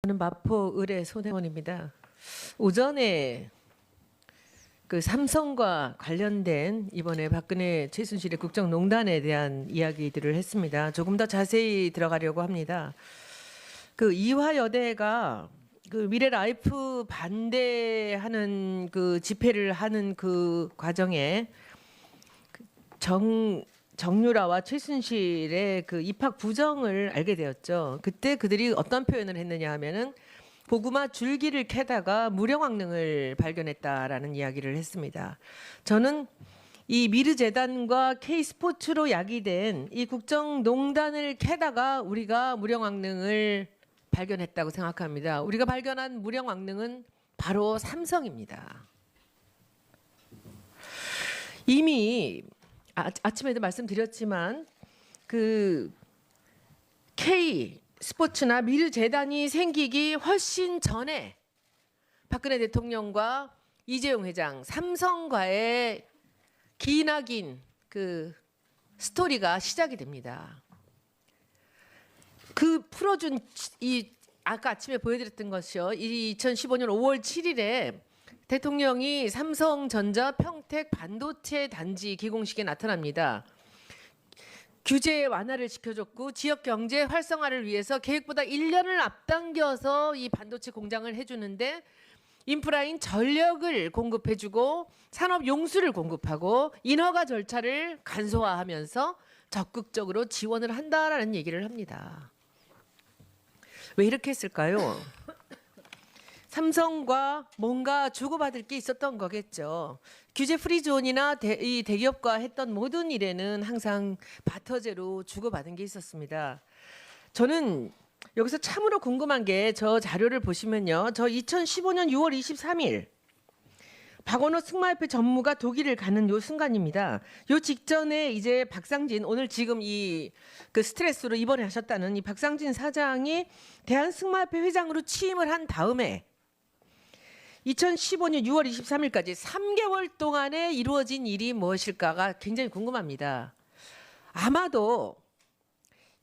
저는 마포 의뢰 손혜원입니다. 오전에 그 삼성과 관련된 이번에 박근혜 최순실의 국정농단에 대한 이야기들을 했습니다. 조금 더 자세히 들어가려고 합니다. 그 이화여대가 그 미래라이프 반대하는 그 집회를 하는 그 과정에 정유라와 최순실의 그 입학 부정을 알게 되었죠. 그때 그들이 어떤 표현을 했느냐 하면은 고구마 줄기를 캐다가 무령왕릉을 발견했다라는 이야기를 했습니다. 저는 이 미르재단과 K스포츠로 야기된 이 국정농단을 캐다가 우리가 무령왕릉을 발견했다고 생각합니다. 우리가 발견한 무령왕릉은 바로 삼성입니다. 이미 아침에도 말씀드렸지만 그 K 스포츠나 미르재단이 생기기 훨씬 전에 박근혜 대통령과 이재용 회장 삼성과의 기나긴 그 스토리가 시작이 됩니다. 그 풀어준 이 아까 아침에 보여드렸던 것이요. 이 2015년 5월 7일에 대통령이 삼성전자 평택 반도체 단지 기공식에 나타납니다. 규제 완화를 시켜줬고 지역 경제 활성화를 위해서 계획보다 1년을 앞당겨서 이 반도체 공장을 해주는데 인프라인 전력을 공급해주고 산업 용수를 공급하고 인허가 절차를 간소화하면서 적극적으로 지원을 한다라는 얘기를 합니다. 왜 이렇게 했을까요? 삼성과 뭔가 주고받을 게 있었던 거겠죠. 규제 프리존이나 이 대기업과 했던 모든 일에는 항상 바터제로 주고받은 게 있었습니다. 저는 여기서 참으로 궁금한 게 저 자료를 보시면요. 저 2015년 6월 23일 박원호 승마협회 전무가 독일을 가는 요 순간입니다. 요 직전에 이제 박상진 오늘 지금 이 그 스트레스로 입원하셨다는 이 박상진 사장이 대한승마협회 회장으로 취임을 한 다음에 2015년 6월 23일까지 3개월 동안에 이루어진 일이 무엇일까가 굉장히 궁금합니다. 아마도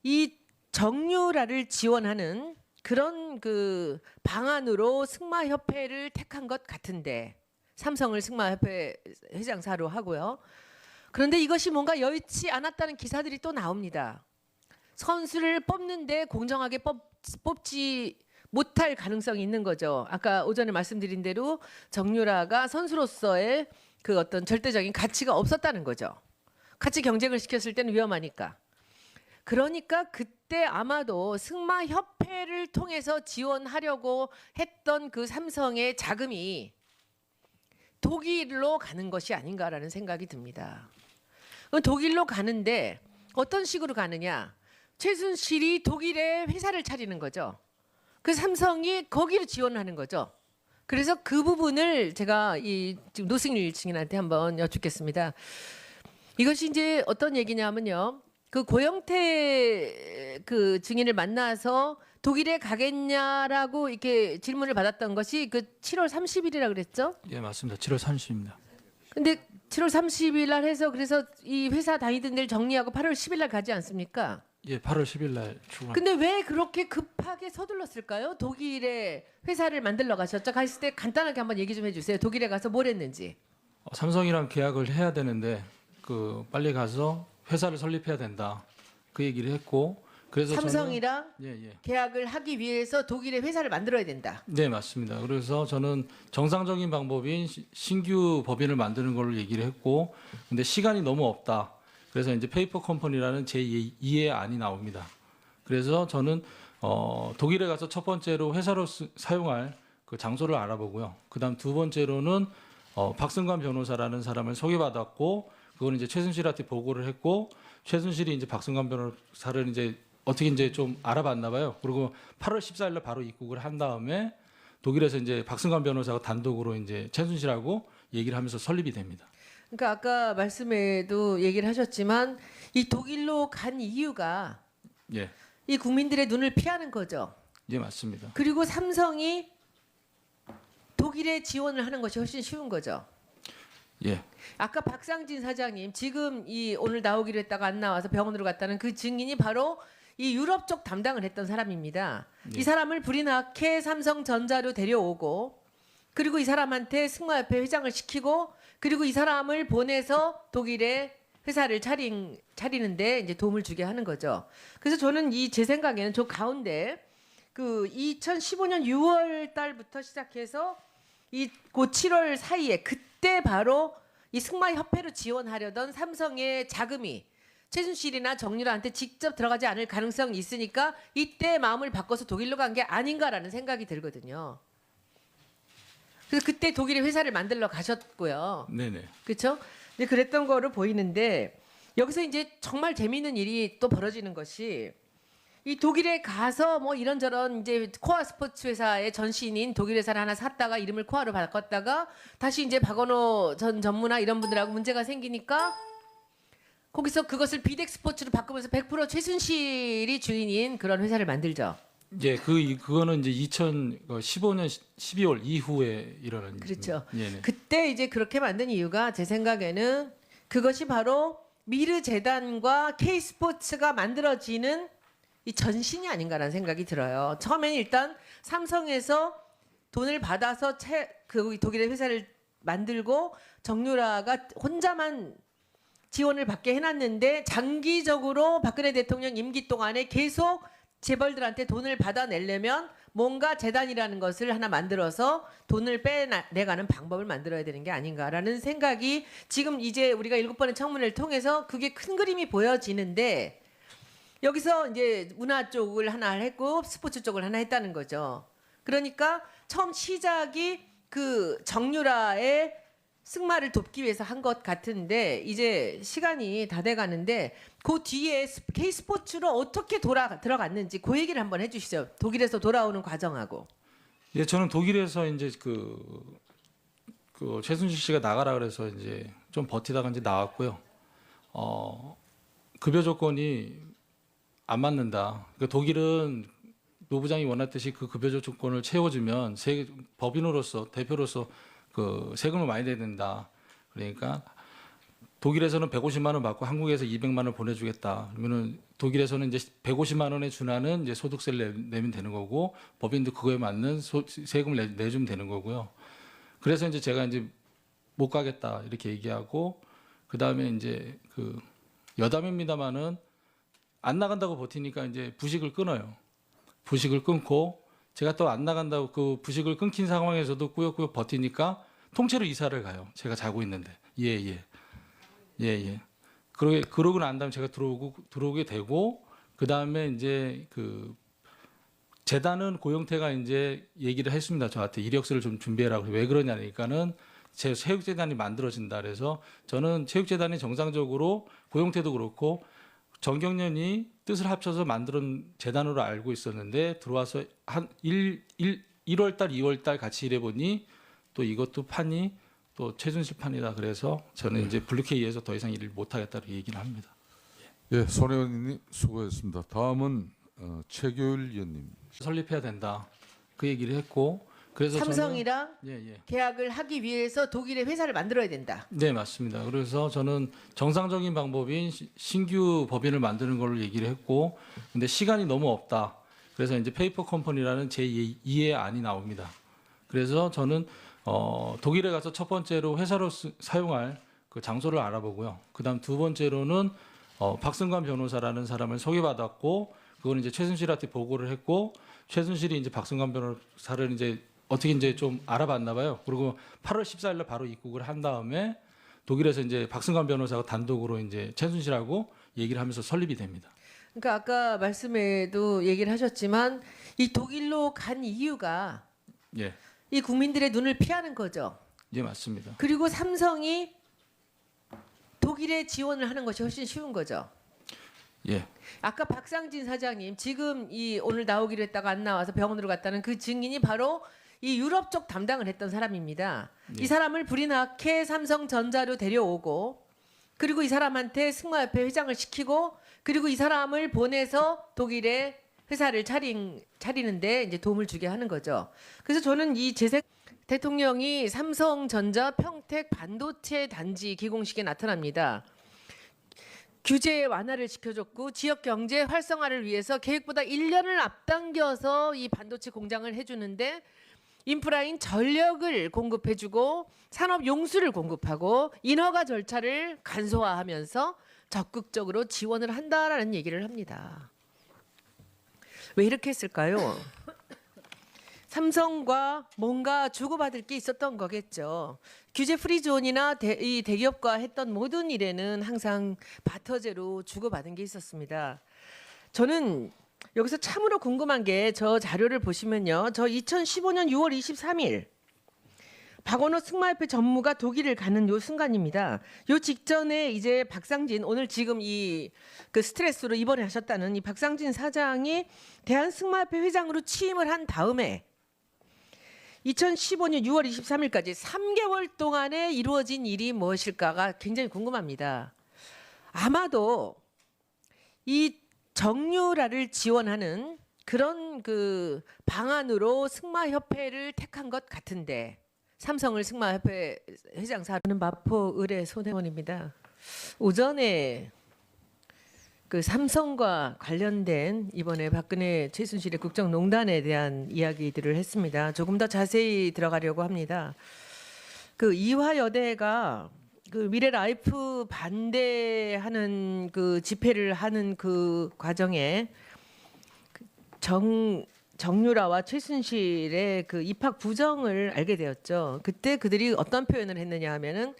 이 정유라를 지원하는 그런 그 방안으로 승마협회를 택한 것 같은데 삼성을 승마협회 회장사로 하고요. 그런데 이것이 뭔가 여의치 않았다는 기사들이 또 나옵니다. 선수를 뽑는데 공정하게 뽑지 못할 가능성이 있는 거죠. 아까 오전에 말씀드린 대로 정유라가 선수로서의 그 어떤 절대적인 가치가 없었다는 거죠. 같이 경쟁을 시켰을 때는 위험하니까. 그러니까 그때 아마도 승마협회를 통해서 지원하려고 했던 그 삼성의 자금이 독일로 가는 것이 아닌가라는 생각이 듭니다. 독일로 가는데 어떤 식으로 가느냐? 최순실이 독일에 회사를 차리는 거죠. 그 삼성이 거기로 지원하는 거죠. 그래서 그 부분을 제가 이 지금 노승일 일층인한테 한번 여쭙겠습니다. 이것이 이제 어떤 얘기냐면요. 그 고영태 그 증인을 만나서 독일에 가겠냐라고 이렇게 질문을 받았던 것이 그 7월 30일이라 그랬죠? 예, 맞습니다. 7월 30일입니다. 근데 7월 30일 날 해서 그래서 이 회사 다니던 데를 정리하고 8월 10일 날 가지 않습니까? 예, 8월 10일 날 출근. 근데 왜 그렇게 급하게 서둘렀을까요? 독일에 회사를 만들러 가셨죠? 갔을 때 간단하게 한번 얘기 좀 해주세요. 독일에 가서 뭘 했는지. 삼성이랑 계약을 해야 되는데 그 빨리 가서 회사를 설립해야 된다. 그 얘기를 했고 그래서 삼성이랑 예. 계약을 하기 위해서 독일에 회사를 만들어야 된다. 네, 맞습니다. 그래서 저는 정상적인 방법인 신규 법인을 만드는 걸로 얘기를 했고 근데 시간이 너무 없다. 그래서 이제 페이퍼 컴퍼니라는 제2의 안이 나옵니다. 그래서 저는 독일에 가서 첫 번째로 회사로 사용할 그 장소를 알아보고요. 그다음 두 번째로는 박승관 변호사라는 사람을 소개받았고 그거는 이제 최순실한테 보고를 했고 최순실이 이제 박승관 변호사를 이제 어떻게 이제 좀 알아봤나 봐요. 그리고 8월 14일 날 바로 입국을 한 다음에 독일에서 이제 박승관 변호사가 단독으로 이제 최순실하고 얘기를 하면서 설립이 됩니다. 그러니까 아까 말씀에도 얘기를 하셨지만 이 독일로 간 이유가 예. 이 국민들의 눈을 피하는 거죠. 예, 맞습니다. 그리고 삼성이 독일에 지원을 하는 것이 훨씬 쉬운 거죠. 예. 아까 박상진 사장님 지금 이 오늘 나오기로 했다가 안 나와서 병원으로 갔다는 그 증인이 바로 이 유럽 쪽 담당을 했던 사람입니다. 네. 이 사람을 불이 나게 삼성전자로 데려오고 그리고 이 사람한테 승마협회 회장을 시키고 그리고 이 사람을 보내서 독일에 회사를 차리는데 이제 도움을 주게 하는 거죠. 그래서 저는 제 생각에는 저 가운데 그 2015년 6월 달부터 시작해서 곧 7월 사이에 그때 바로 이 승마협회로 지원하려던 삼성의 자금이 최순실이나 정유라한테 직접 들어가지 않을 가능성이 있으니까 이때 마음을 바꿔서 독일로 간 게 아닌가라는 생각이 들거든요. 그래서 그때 독일에 회사를 만들러 가셨고요. 네네. 그렇죠? 이제 그랬던 거로 보이는데 여기서 이제 정말 재미있는 일이 또 벌어지는 것이 이 독일에 가서 뭐 이런저런 이제 코아 스포츠 회사의 전신인 독일 회사를 하나 샀다가 이름을 코아로 바꿨다가 다시 이제 박원호 전 전무나 이런 분들하고 문제가 생기니까 거기서 그것을 비덱 스포츠로 바꾸면서 100% 최순실이 주인인 그런 회사를 만들죠. 이제 그거는 이제 2015년 12월 이후에 일어난 그렇죠. 일입니다. 네네. 그때 이제 그렇게 만든 이유가 제 생각에는 그것이 바로 미르 재단과 K 스포츠가 만들어지는 이 전신이 아닌가라는 생각이 들어요. 처음에는 일단 삼성에서 돈을 받아서 그 독일의 회사를 만들고 정유라가 혼자만 지원을 받게 해놨는데 장기적으로 박근혜 대통령 임기 동안에 계속 재벌들한테 돈을 받아내려면 뭔가 재단이라는 것을 하나 만들어서 돈을 빼내가는 방법을 만들어야 되는 게 아닌가라는 생각이 지금 이제 우리가 7번의 청문회를 통해서 그게 큰 그림이 보여지는데 여기서 이제 문화 쪽을 하나 했고 스포츠 쪽을 하나 했다는 거죠. 그러니까 처음 시작이 그 정유라의 승마를 돕기 위해서 한 것 같은데 이제 시간이 다 돼가는데 그 뒤에 K 스포츠로 어떻게 들어갔는지 그 얘기를 한번 해주시죠. 독일에서 돌아오는 과정하고. 예, 저는 독일에서 이제 그 최순실 씨가 나가라 그래서 이제 좀 버티다가 이제 나왔고요. 급여 조건이 안 맞는다. 그러니까 독일은 노부장이 원했듯이 그 급여 조건을 채워주면 법인으로서 대표로서 그 세금을 많이 내야 된다. 그러니까 독일에서는 150만 원 받고 한국에서 200만 원 보내주겠다. 그러면은 독일에서는 이제 150만 원에 준하는 이제 소득세를 내면 되는 거고 법인도 그거에 맞는 세금을 내주면 되는 거고요. 그래서 이제 제가 이제 못 가겠다 이렇게 얘기하고 그 다음에 이제 그 여담입니다만은 안 나간다고 버티니까 이제 부식을 끊어요. 부식을 끊고 제가 또 안 나간다고 그 부식을 끊긴 상황에서도 꾸역꾸역 버티니까 통째로 이사를 가요. 제가 자고 있는데. 예. 그러고 난 다음에 제가 들어오게 되고 그 다음에 이제 그 재단은 고영태가 이제 얘기를 했습니다. 저한테 이력서를 좀 준비해라고. 왜 그러냐니까는 제 체육재단이 만들어진다 그래서 저는 체육재단이 정상적으로 고영태도 그렇고 정경련이 뜻을 합쳐서 만든 재단으로 알고 있었는데 들어와서 한 1월 달, 2월 달 같이 일해보니 또 이것도 판이 또 최순실 판이다. 그래서 저는 이제 블루케이에서 더 이상 일을 못하겠다고 얘기를 합니다. 예, 손 의원님 수고했습니다. 다음은 최교일 의원님. 설립해야 된다. 그 얘기를 했고 그래서 삼성이랑 저는 계약을 하기 위해서 독일의 회사를 만들어야 된다. 네, 맞습니다. 그래서 저는 정상적인 방법인 신규 법인을 만드는 걸로 얘기를 했고 근데 시간이 너무 없다. 그래서 이제 페이퍼 컴퍼니라는 제2의 안이 나옵니다. 그래서 저는 독일에 가서 첫 번째로 회사로 사용할 그 장소를 알아보고요. 그다음 두 번째로는 박승관 변호사라는 사람을 소개받았고 그거는 이제 최순실한테 보고를 했고 최순실이 이제 박승관 변호사를 이제 어떻게 이제 좀 알아봤나 봐요. 그리고 8월 14일 날 바로 입국을 한 다음에 독일에서 이제 박승관 변호사가 단독으로 이제 최순실하고 얘기를 하면서 설립이 됩니다. 그러니까 아까 말씀에도 얘기를 하셨지만 이 독일로 간 이유가 예. 이 국민들의 눈을 피하는 거죠. 예, 맞습니다. 그리고 삼성이 독일에 지원을 하는 것이 훨씬 쉬운 거죠. 예. 아까 박상진 사장님 지금 오늘 나오기로 했다가 안 나와서 병원으로 갔다는 그 증인이 바로 이 유럽 쪽 담당을 했던 사람입니다. 예. 이 사람을 불이 나게 삼성전자로 데려오고 그리고 이 사람한테 승마협회 회장을 시키고 그리고 이 사람을 보내서 독일에 회사를 차리는데 이제 도움을 주게 하는 거죠. 그래서 저는 대통령이 삼성전자 평택 반도체 단지 기공식에 나타납니다. 규제 완화를 시켜줬고 지역 경제 활성화를 위해서 계획보다 1년을 앞당겨서 이 반도체 공장을 해주는데 인프라인 전력을 공급해주고 산업 용수를 공급하고 인허가 절차를 간소화하면서 적극적으로 지원을 한다라는 얘기를 합니다. 왜 이렇게 했을까요? 삼성과 뭔가 주고받을 게 있었던 거겠죠. 규제 프리존이나 이 대기업과 했던 모든 일에는 항상 바터제로 주고받은 게 있었습니다. 저는 여기서 참으로 궁금한 게 저 자료를 보시면요. 저 2015년 6월 23일 박원호 승마협회 전무가 독일을 가는 요 순간입니다. 요 직전에 이제 박상진 오늘 지금 이 그 스트레스로 입원하셨다는 이 박상진 사장이 대한승마협회 회장으로 취임을 한 다음에 2015년 6월 23일까지 3개월 동안에 이루어진 일이 무엇일까가 굉장히 궁금합니다. 아마도 이 정유라를 지원하는 그런 그 방안으로 승마협회를 택한 것 같은데 삼성을 승마협회 회장사는 마포 의뢰 손혜원입니다. 오전에 그 삼성과 관련된 이번에 박근혜 최순실의 국정농단에 대한 이야기들을 했습니다. 조금 더 자세히 들어가려고 합니다. 그 이화여대가 그 미래라이프 반대하는 그 집회를 하는 그 과정에 정유라와 최순실의 그 입학 부정을 알게 되었죠. 그때 그들이 어떤 표현을 했느냐 하면은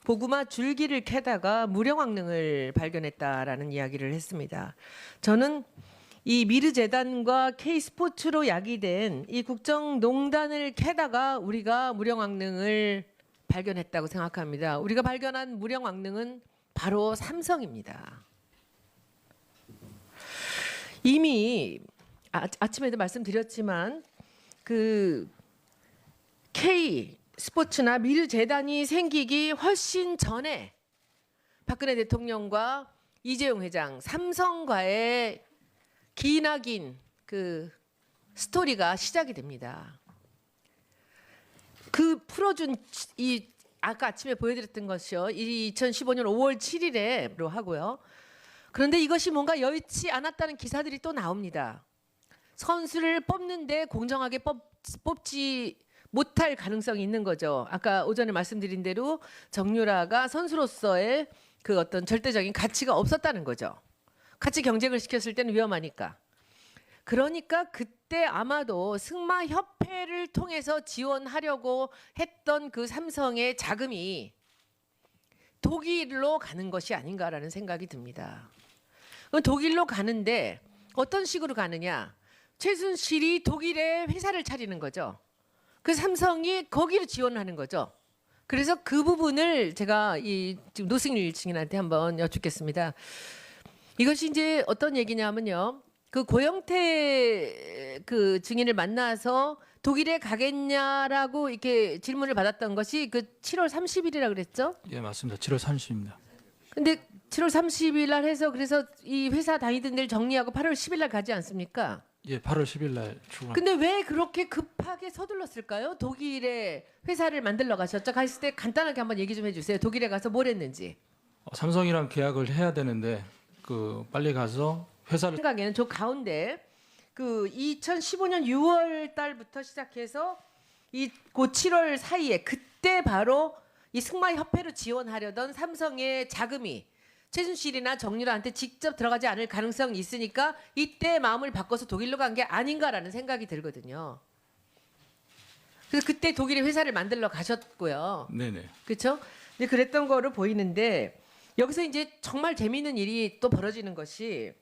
고구마 줄기를 캐다가 무령왕릉을 발견했다라는 이야기를 했습니다. 저는 이 미르재단과 K스포츠로 야기된 이 국정농단을 캐다가 우리가 무령왕릉을 발견했다고 생각합니다. 우리가 발견한 무령왕릉은 바로 삼성입니다. 이미 아침에도 말씀드렸지만 그 K 스포츠나 미르재단이 생기기 훨씬 전에 박근혜 대통령과 이재용 회장 삼성과의 기나긴 그 스토리가 시작이 됩니다. 그 풀어준 이 아까 아침에 보여드렸던 것이요. 2015년 5월 7일에로 하고요. 그런데 이것이 뭔가 여의치 않았다는 기사들이 또 나옵니다. 선수를 뽑는데 공정하게 뽑지 못할 가능성이 있는 거죠. 아까 오전에 말씀드린 대로 정유라가 선수로서의 그 어떤 절대적인 가치가 없었다는 거죠. 같이 경쟁을 시켰을 때는 위험하니까. 그러니까 그때 아마도 승마협회를 통해서 지원하려고 했던 그 삼성의 자금이 독일로 가는 것이 아닌가라는 생각이 듭니다. 독일로 가는데 어떤 식으로 가느냐? 최순실이 독일에 회사를 차리는 거죠. 그 삼성이 거기로 지원하는 거죠. 그래서 그 부분을 제가 이 지금 노승일 증인한테 한번 여쭙겠습니다. 이것이 이제 어떤 얘기냐면요. 그 고영태 그 증인을 만나서 독일에 가겠냐라고 이렇게 질문을 받았던 것이 그 7월 30일이라 그랬죠? 예, 맞습니다. 7월 30일입니다. 근데 7월 30일 날 해서 그래서 이 회사 다니던 데를 정리하고 8월 10일 날 가지 않습니까? 예, 8월 10일 날 출근. 근데 왜 그렇게 급하게 서둘렀을까요? 독일에 회사를 만들러 가셨죠? 갔을 때 간단하게 한번 얘기 좀 해주세요. 독일에 가서 뭘 했는지. 삼성이랑 계약을 해야 되는데 그 빨리 가서 회사를 생각에는 저 가운데 그 2015년 6월 달부터 시작해서 고 7월 사이에 그때 바로 이 승마협회로 지원하려던 삼성의 자금이 최순실이나 정유라한테 직접 들어가지 않을 가능성이 있으니까 이때 마음을 바꿔서 독일로 간 게 아닌가라는 생각이 들거든요. 그래서 그때 독일에 회사를 만들러 가셨고요. 네네. 그렇죠? 근데 그랬던 거로 보이는데 여기서 이제 정말 재미있는 일이 또 벌어지는 것이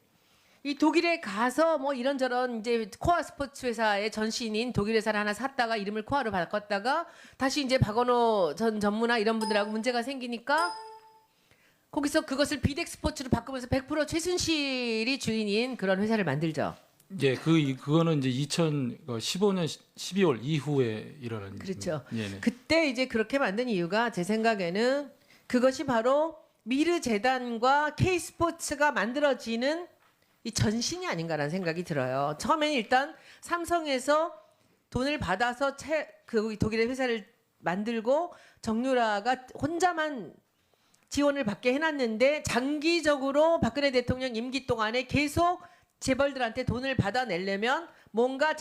이 독일에 가서 뭐 이런저런 이제 코아 스포츠 회사의 전신인 독일 회사를 하나 샀다가 이름을 코아로 바꿨다가 다시 이제 박원호 전 전무나 이런 분들하고 문제가 생기니까 거기서 그것을 비덱 스포츠로 바꾸면서 100% 최순실이 주인인 그런 회사를 만들죠. 예, 그거는 이제 2015년 12월 이후에 일어난 그렇죠. 예, 그때 이제 그렇게 만든 이유가 제 생각에는 그것이 바로 미르재단과 K스포츠가 만들어지는 이 전신이 아닌가라는 생각이 들어요. 처음에는 일단 삼성에서 돈을 받아서 그 독일의 회사를 만들고 정유라가 혼자만 지원을 받게 해놨는데 장기적으로 박근혜 대통령 임기 동안에 계속 재벌들한테 돈을 받아내려면 뭔가